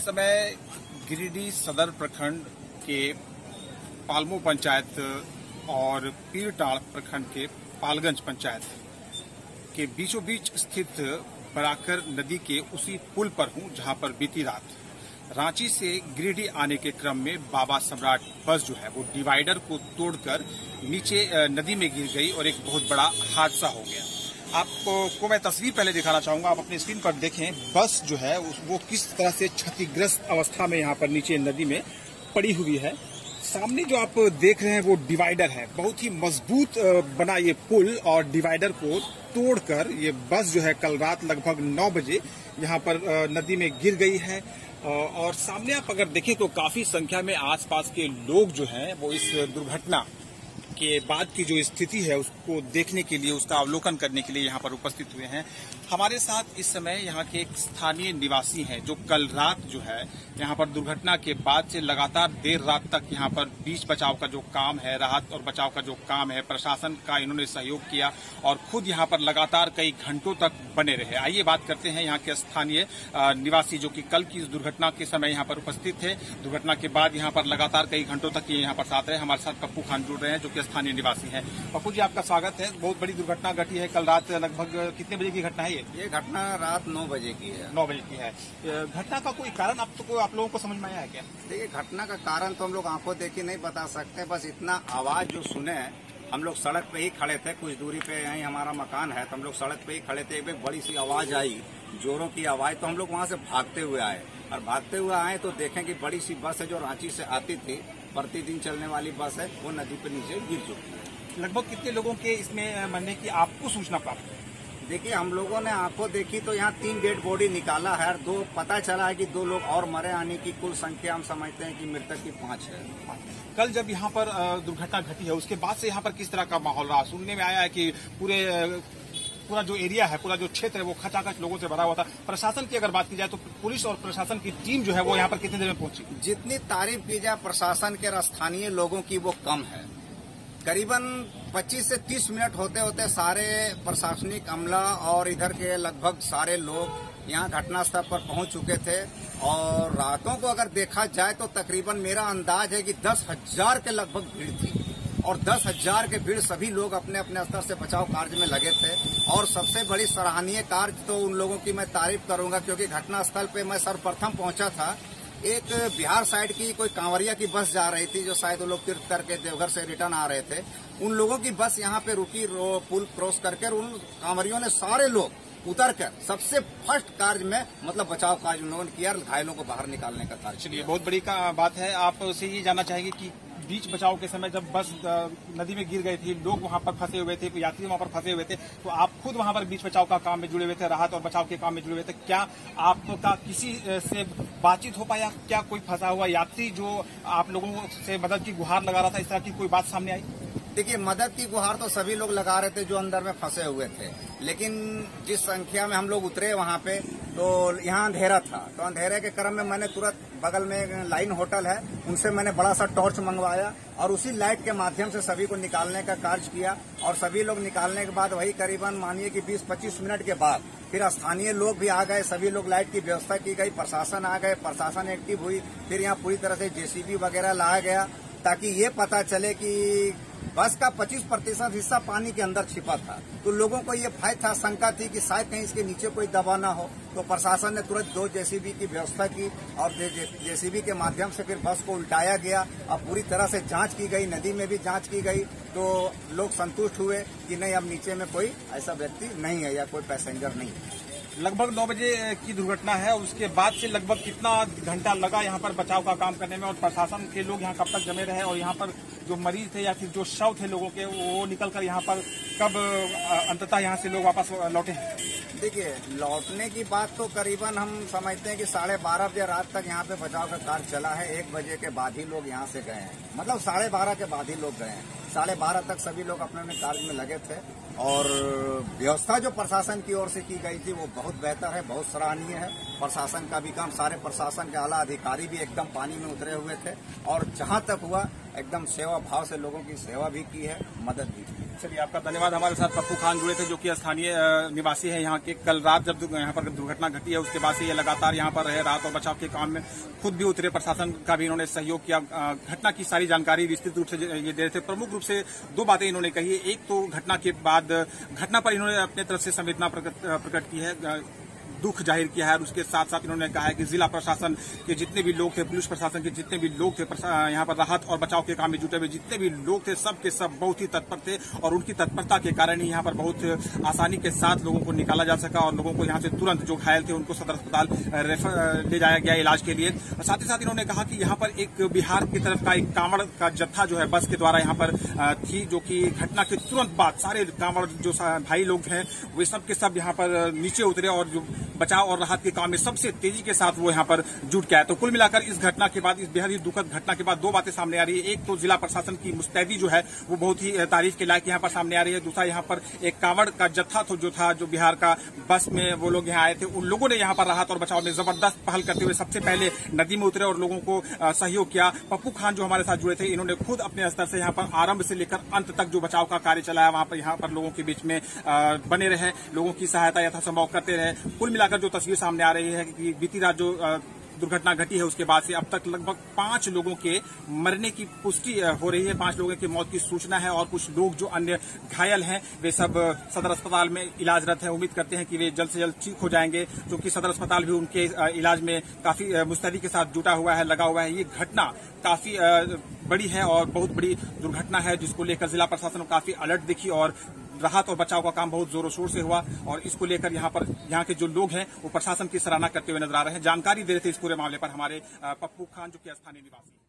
समय गिरिडीह सदर प्रखंड के पालमो पंचायत और पीरटाड़ प्रखंड के पालगंज पंचायत के बीचों बीच स्थित बराकर नदी के उसी पुल पर हूं जहां पर बीती रात रांची से गिरिडीह आने के क्रम में बाबा सम्राट बस जो है वो डिवाइडर को तोड़कर नीचे नदी में गिर गई और एक बहुत बड़ा हादसा हो गया। आपको मैं तस्वीर पहले दिखाना चाहूंगा, आप अपनी स्क्रीन पर देखें। बस जो है वो किस तरह से क्षतिग्रस्त अवस्था में यहाँ पर नीचे नदी में पड़ी हुई है। सामने जो आप देख रहे हैं वो डिवाइडर है। बहुत ही मजबूत बना ये पुल और डिवाइडर को तोड़कर ये बस जो है कल रात लगभग 9 बजे यहाँ पर नदी में गिर गई है। और सामने आप अगर देखें तो काफी संख्या में आसपास के लोग जो हैं वो इस दुर्घटना के बाद की जो स्थिति है उसको देखने के लिए, उसका अवलोकन करने के लिए यहाँ पर उपस्थित हुए हैं। हमारे साथ इस समय यहाँ के एक स्थानीय निवासी हैं जो कल रात जो है यहाँ पर दुर्घटना के बाद से लगातार देर रात तक यहाँ पर बीच बचाव का जो काम है, राहत और बचाव का जो काम है, प्रशासन का इन्होंने सहयोग किया और खुद यहाँ पर लगातार कई घंटों तक बने रहे। आइए बात करते हैं यहाँ के स्थानीय निवासी जो कि कल की इस दुर्घटना के समय यहाँ पर उपस्थित थे। दुर्घटना के बाद यहाँ पर लगातार कई घंटों तक ये यहाँ पर साथ रहे। हमारे साथ पप्पू खान जुड़ रहे हैं जो कि स्थानीय निवासी हैं। पप्पू जी, आपका स्वागत है। बहुत बड़ी दुर्घटना घटी है कल रात। लगभग कितने बजे की घटना है ये घटना रात 9 बजे की है। 9 बजे की है। घटना का कोई कारण आप लोगों को समझ में आया है क्या? देखिए, घटना का कारण तो हम लोग आंखों देखी नहीं बता सकते। बस इतना आवाज जो सुने, हम लोग सड़क पे ही खड़े थे, कुछ दूरी पे यहीं हमारा मकान है, तो हम लोग सड़क पे ही खड़े थे। एक बड़ी सी आवाज आई, जोरों की आवाज, तो हम लोग वहां से भागते हुए आए। और भागते हुए आए तो देखें कि बड़ी सी बस है जो रांची से आती थी, प्रतिदिन चलने वाली बस है, वो नदी पे नीचे गिर चुकी है। लगभग कितने लोगों के इसमें मरने की आपको सूचना प्राप्त है? देखिए, हम लोगों ने आंखों देखी तो यहाँ 3 डेड बॉडी निकाला है। 2 पता चला है कि 2 लोग और मरे, आने की कुल संख्या हम समझते हैं कि मृतक की 5 है। कल जब यहाँ पर दुर्घटना घटी है उसके बाद से यहाँ पर किस तरह का माहौल रहा? सुनने में आया है कि पूरा जो एरिया है, पूरा जो क्षेत्र है वो खचाखच लोगों से भरा हुआ था। प्रशासन की अगर बात की जाए तो पुलिस और प्रशासन की टीम जो है वो यहाँ पर कितनी देर में पहुंची? जितनी तारीफ की जाए प्रशासन के और स्थानीय लोगों की वो कम है। करीबन 25 से 30 मिनट होते होते सारे प्रशासनिक अमला और इधर के लगभग सारे लोग यहाँ घटनास्थल पर पहुंच चुके थे। और रातों को अगर देखा जाए तो तकरीबन मेरा अंदाज है कि 10,000 के लगभग भीड़ थी। और 10,000 के भीड़ सभी लोग अपने अपने स्तर से बचाव कार्य में लगे थे। और सबसे बड़ी सराहनीय कार्य तो उन लोगों की मैं तारीफ करूंगा, क्योंकि घटनास्थल पे मैं सर्वप्रथम पहुंचा था। एक बिहार साइड की कोई कांवरिया की बस जा रही थी, जो शायद वो लोग तीर्थ करके देवघर से रिटर्न आ रहे थे। उन लोगों की बस यहाँ पे रुकी, पुल क्रॉस करके, उन कांवरियों ने सारे लोग उतर कर सबसे फर्स्ट कार्य में मतलब बचाव कार्य उन लोगों ने किया, घायलों को बाहर निकालने का कार्य। चलिए, बहुत बड़ी बात है। आप से ये जानना चाहेंगे कि बीच बचाव के समय जब बस नदी में गिर गई थी, लोग वहां पर फंसे हुए थे, यात्री वहां पर फंसे हुए थे, तो आप खुद वहां पर बीच बचाव का काम में जुड़े हुए थे, राहत और बचाव के काम में जुड़े हुए थे। क्या आपका किसी से बातचीत हो पाया? क्या कोई फंसा हुआ यात्री जो आप लोगों से मदद की गुहार लगा रहा था, इस तरह की कोई बात सामने आई? देखिए, मदद की गुहार तो सभी लोग लगा रहे थे जो अंदर में फंसे हुए थे, लेकिन जिस संख्या में हम लोग उतरे वहां पे तो यहाँ अंधेरा था। तो अंधेरे के क्रम में मैंने तुरंत बगल में लाइन होटल है, उनसे मैंने बड़ा सा टॉर्च मंगवाया और उसी लाइट के माध्यम से सभी को निकालने का कार्य किया। और सभी लोग निकालने के बाद वही करीबन मानिए कि 20-25 मिनट के बाद फिर स्थानीय लोग भी आ गए, सभी लोग, लाइट की व्यवस्था की गई, प्रशासन आ गए, प्रशासन एक्टिव हुई। फिर यहाँ पूरी तरह से जेसीबी वगैरह लाया गया ताकि ये पता चले कि बस का 25% हिस्सा पानी के अंदर छिपा था। तो लोगों को ये भय था, शंका थी कि शायद कहीं इसके नीचे कोई दबा ना हो। तो प्रशासन ने तुरंत 2 जेसीबी की व्यवस्था की और जेसीबी के माध्यम से फिर बस को उल्टाया गया और पूरी तरह से जांच की गई, नदी में भी जांच की गई। तो लोग संतुष्ट हुए कि नहीं, अब नीचे में कोई ऐसा व्यक्ति नहीं है या कोई पैसेंजर नहीं है। लगभग 9 बजे की दुर्घटना है। उसके बाद से लगभग कितना घंटा लगा यहाँ पर बचाव का काम करने में, और प्रशासन के लोग यहाँ कब तक जमे रहे, और यहाँ पर जो मरीज थे या फिर जो शव थे लोगों के वो निकलकर यहाँ पर कब अंततः यहाँ से लोग वापस लौटे? देखिए, लौटने की बात तो करीबन हम समझते हैं कि 12:30 बजे रात तक यहाँ पे बचाव का कार्य चला है। 1 बजे के बाद ही लोग यहाँ से गए हैं, मतलब 12:30 के बाद ही लोग गए हैं। 12:30 तक सभी लोग अपने अपने कार्य में लगे थे। और व्यवस्था जो प्रशासन की ओर से की गई थी वो बहुत बेहतर है, बहुत सराहनीय है। प्रशासन का भी काम, सारे प्रशासन के आला अधिकारी भी एकदम पानी में उतरे हुए थे। और जहां तक हुआ एकदम सेवा भाव से लोगों की सेवा भी की है, मदद भी की है। चलिए, आपका धन्यवाद। हमारे साथ पप्पू खान जुड़े थे, जो कि स्थानीय निवासी है यहाँ के। कल रात जब यहाँ पर दुर्घटना घटी है, उसके बाद से ये लगातार यहाँ पर रहे, राहत और बचाव के काम में खुद भी उतरे, प्रशासन का भी इन्होंने सहयोग किया। घटना की सारी जानकारी विस्तृत रूप से ये दे रहे थे। प्रमुख रूप से दो बातें इन्होंने कही। एक तो घटना के बाद घटना पर इन्होंने अपने तरफ से संवेदना प्रकट की है, दुख जाहिर किया है, और उसके साथ साथ इन्होंने कहा है कि जिला प्रशासन के जितने भी लोग थे, पुलिस प्रशासन के जितने भी लोग थे, यहाँ पर राहत और बचाव के काम में जुटे हुए जितने भी लोग थे, सब के सब बहुत ही तत्पर थे, और उनकी तत्परता के कारण ही यहाँ पर बहुत आसानी के साथ लोगों को निकाला जा सका, और लोगों को यहाँ से तुरंत जो घायल थे उनको सदर अस्पताल ले जाया गया इलाज के लिए। साथ ही साथ इन्होंने कहा कि यहाँ पर एक बिहार की तरफ का एक कांवड़ का जत्था जो है बस के द्वारा यहाँ पर थी, जो कि घटना के तुरंत बाद सारे कांवड़ जो भाई लोग हैं वे सब के सब यहाँ पर नीचे उतरे, और जो बचाव और राहत के काम में सबसे तेजी के साथ वो यहाँ पर जुट गया है। तो कुल मिलाकर इस घटना के बाद, इस बेहद ही दुखद घटना के बाद दो बातें सामने आ रही है। एक तो जिला प्रशासन की मुस्तैदी जो है वो बहुत ही तारीफ के लायक यहाँ पर सामने आ रही है। दूसरा, यहाँ पर एक कांवड़ का जत्था जो बिहार का बस में वो लोग यहाँ आए थे, उन लोगों ने यहाँ पर राहत और बचाव में जबरदस्त पहल करते हुए सबसे पहले नदी में उतरे और लोगों को सहयोग किया। पप्पू खान जो हमारे साथ जुड़े थे, इन्होंने खुद अपने स्तर से यहाँ पर आरंभ से लेकर अंत तक जो बचाव का कार्य चलाया, वहां पर यहाँ पर लोगों के बीच में बने रहे, लोगों की सहायता यथासंभव करते रहे। कुल मिलाकर जो तस्वीर सामने आ रही है कि बीती रात जो दुर्घटना घटी है, उसके बाद से अब तक लगभग 5 लोगों के मरने की पुष्टि हो रही है, 5 लोगों की मौत की सूचना है, और कुछ लोग जो अन्य घायल हैं वे सब सदर अस्पताल में इलाजरत हैं। उम्मीद करते हैं कि वे जल्द से जल्द ठीक हो जाएंगे, क्योंकि सदर अस्पताल भी उनके इलाज में काफी मुस्तैदी के साथ जुटा हुआ है, लगा हुआ है। ये घटना काफी बड़ी है और बहुत बड़ी दुर्घटना है, जिसको लेकर जिला प्रशासन काफी अलर्ट दिखी, और राहत और बचाव का काम बहुत जोरों शोर से हुआ, और इसको लेकर यहाँ के जो लोग हैं वो प्रशासन की सराहना करते हुए नजर आ रहे हैं। जानकारी दे रहे थे इस पूरे मामले पर हमारे पप्पू खान, जो कि स्थानीय निवासी।